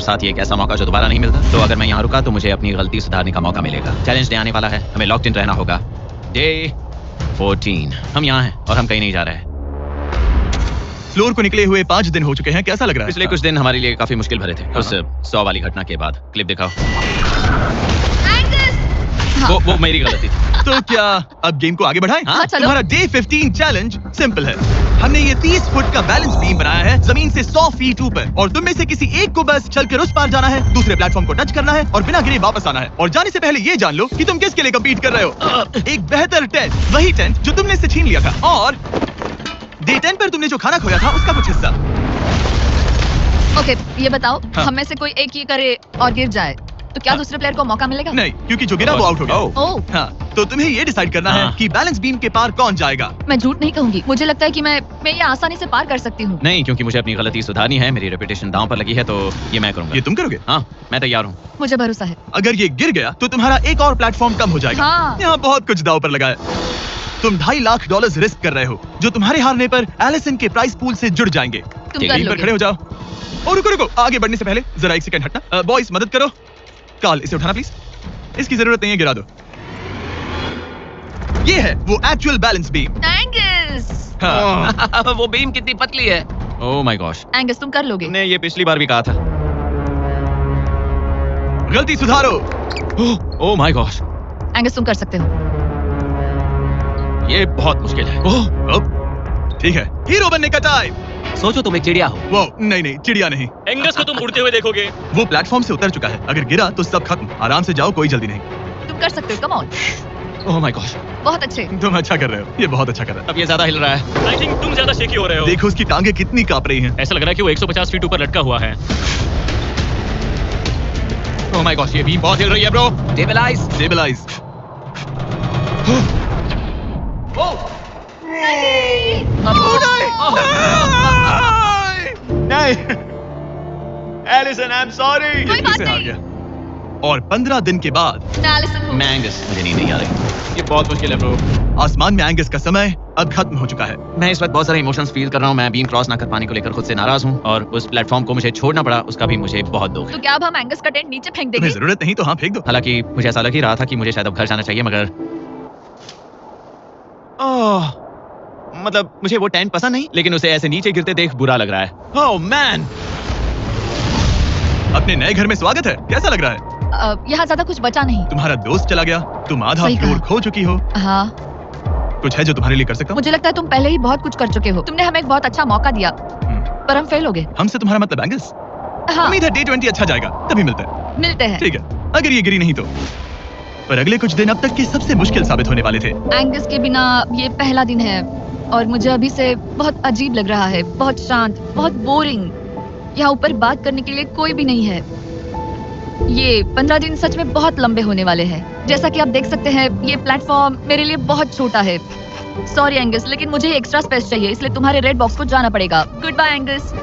साथ ये एक ऐसा मौका जो दोबारा नहीं मिलता। तो अगर मैं यहाँ रुका तो मुझे अपनी गलती सुधारने का मौका मिलेगा। चैलेंज डे आने वाला है, हमें लॉक्ड इन रहना होगा। डे 14 हम यहाँ हैं और हम कहीं नहीं जा रहे हैं। फ्लोर को निकले हुए 5 दिन हो चुके हैं, कैसा लग रहा है? पिछले कुछ दिन हमारे लिए काफी मुश्किल भरे थे। उस 100 वाली घटना के बाद। क्लिप दिखाओ। वो मेरी गलती थी। तो क्या अब गेम को आगे बढ़ाएं? हाँ, चलो। तुम्हारा डे 15 चैलेंज सिंपल है। हमने ये 30 फुट का बैलेंस बीम बनाया है जमीन से 100 फीट ऊपर, और तुम में से किसी एक को बस चलकर उस पार जाना है, दूसरे प्लेटफॉर्म को टच करना है और बिना गिरे वापस आना है। और जाने से पहले ये जान लो कि तुम किसके लिए कम्पीट कर रहे हो। एक बेहतर टेंट, वही टेंट जो तुमने इससे छीन लिया था, और डे 10 पर तुमने जो खाना खोया था उसका कुछ हिस्सा। ओके, ये बताओ, हाँ। हम में से कोई एक ये करे और गिर जाए तो क्या दूसरे प्लेयर को मौका मिलेगा? नहीं, क्योंकि जो गिरा वो आउट हो गया। ओह, हाँ, तो तुम्हें ये डिसाइड करना है हाँ। कि बैलेंस बीम के पार कौन जाएगा। मैं झूठ नहीं कहूंगी, मुझे लगता है कि मैं ये आसानी से पार कर सकती हूँ। नहीं, क्योंकि मुझे अपनी गलती सुधारनी है। मेरी रेपुटेशन दांव पर लगी है, तो ये मैं करूंगा। ये तुम करोगे? हाँ, मैं तैयार हूँ। मुझे भरोसा है। अगर ये गिर गया तो तुम्हारा एक और प्लेटफॉर्म कम हो जाएगा। हाँ। यहाँ बहुत कुछ दांव पर लगा है। तुम $2.5 लाख रिस्क कर रहे हो, जो तुम्हारे हारने पर एलिसन के प्राइस पूल से जुड़ जाएंगे। तुम ठीक कर है, यहीं पर लोगे। खड़े हो जाओ। और रुको, आगे बढ़ने से पहले जरा एक सेकंड हटना। बॉयज मदद करो। कार्ल, इसे उठाना प्लीज। इसकी जरूरत नहीं है, गिरा दो। ये है वो एक्चुअल बैलेंस बीम। एंगस, हाँ। वो बीम कितनी पतली है। ओह माय गॉश, एंगस तुम कर लोगे। ने ये पिछली बार भी कहा था। गलती सुधारो। ओह माय गॉश, एंगस तुम कर सकते हो। ये बहुत मुश्किल है। अब ठीक है, हीरो बनने का टाइम। सोचो तुम एक चिड़िया हो। वो नहीं, चिड़िया नहीं। एंगस को तुम उड़ते हुए देखोगे। वो प्लेटफॉर्म से उतर चुका है, अगर गिरा तो सब खत्म। आराम से जाओ, कोई जल्दी नहीं। तुम कर सकते हो, come on. Oh my gosh, बहुत अच्छे। तुम अच्छा कर रहे हो, ये बहुत अच्छा कर रहा है। अब ये ज्यादा हिल रहा है। आई थिंक तुम ज्यादा शेकी हो रहे हो। देखो उसकी टांगे कितनी कांप रही हैं। ऐसा लग रहा है कि वो 150 फीट ऊपर लटका हुआ है। ओह माय गॉश, ये बीम बहुत हिल रही है ब्रो। स्टेबलाइज। स्टेबलाइज। नहीं, एलिसन, आई एम सॉरी। कोई बात से हार नहीं। गया। और 15 दिन के बाद मैं एलिसन हूँ। मैं एंगस, मुझे नींद नहीं आ रही। ये बहुत मुश्किल है ब्रो। आसमान में एंगस का समय अब खत्म हो चुका है। मैं इस वक्त बहुत सारे इमोशंस फील कर रहा हूँ। मैं बीम क्रॉस ना कर पाने को लेकर खुद से नाराज हूँ, और उस प्लेटफॉर्म को मुझे छोड़ना पड़ा, उसका भी मुझे बहुत दुख है। तो क्या अब हम एंगस का टेंट नीचे फेंक तुम्हें देंगे? जरूरत नहीं तो हाँ फेंक दो। हालांकि मुझे ऐसा लग ही रहा था कि मुझे शायद अब घर जाना चाहिए, मगर मतलब मुझे वो टेंट पसंद नहीं, लेकिन उसे ऐसे नीचे गिरते देख बुरा लग रहा है। ओह मैन, अपने नए घर में स्वागत है, कैसा लग रहा है? यहाँ ज्यादा कुछ बचा नहीं। तुम्हारा दोस्त चला गया, तुम आधा सही फ्लोर कहा। खो चुकी हो। हाँ, कुछ है जो तुम्हारे लिए कर सकता हूँ? मुझे लगता है तुम पहले ही बहुत कुछ कर चुके हो। तुमने हमें एक बहुत अच्छा मौका दिया, पर हम फेल हो गए। हमसे तुम्हारा मतलब एंगस? हाँ, उम्मीद है डे 20 अच्छा जाएगा, तभी मिलते हैं। मिलते हैं। ठीक है, अगर ये गिरी नहीं तो। पर अगले कुछ दिन अब तक के सबसे मुश्किल साबित होने वाले थे। एंगस के बिना ये पहला दिन है, और मुझे अभी से बहुत अजीब लग रहा है, बहुत शांत, बहुत बोरिंग। यहाँ ऊपर बात करने के लिए कोई भी नहीं है। ये 15 दिन सच में बहुत लंबे होने वाले हैं। जैसा कि आप देख सकते हैं, ये प्लेटफॉर्म मेरे लिए बहुत छोटा है। सॉरी एंगस, लेकिन मुझे एक्स्ट्रा स्पेस चाहिए, इसलिए तुम्हारे रेड बॉक्स को जाना पड़ेगा। Goodbye Angus.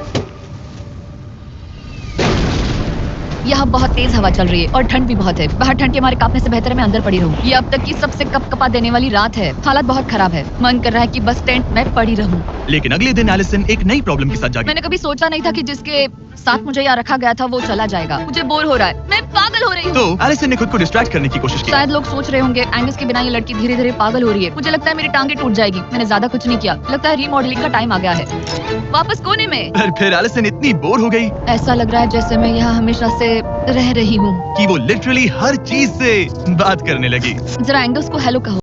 यहाँ बहुत तेज हवा चल रही है और ठंड भी बहुत है। बाहर ठंड के मारे कांपने से बेहतर है मैं अंदर पड़ी रहूं। ये अब तक की सबसे कपकपा देने वाली रात है। हालत बहुत खराब है। मन कर रहा है कि बस टेंट में पड़ी रहूं। लेकिन अगले दिन एलिसन एक नई प्रॉब्लम के साथ जागी। मैंने कभी सोचा नहीं था कि जिसके साथ मुझे यहाँ रखा गया था वो चला जाएगा। मुझे बोर हो रहा है, मैं पागल हो रही हूँ। तो एलिसन ने खुद को डिस्ट्रैक्ट करने की कोशिश की। शायद लोग सोच रहे होंगे एंगस के बिना ये लड़की धीरे धीरे पागल हो रही है। मुझे लगता है मेरी टांगे टूट जाएगी। मैंने ज्यादा कुछ नहीं किया, लगता है रीमॉडलिंग का टाइम आ गया है। वापस कोने में। पर फिर एलिसन इतनी बोर हो गई ऐसा लग रहा है जैसे मैं यहाँ हमेशा से रह रही हूँ। कि वो लिटरली हर चीज से बात करने लगी। जरा एंगस को हेलो कहो।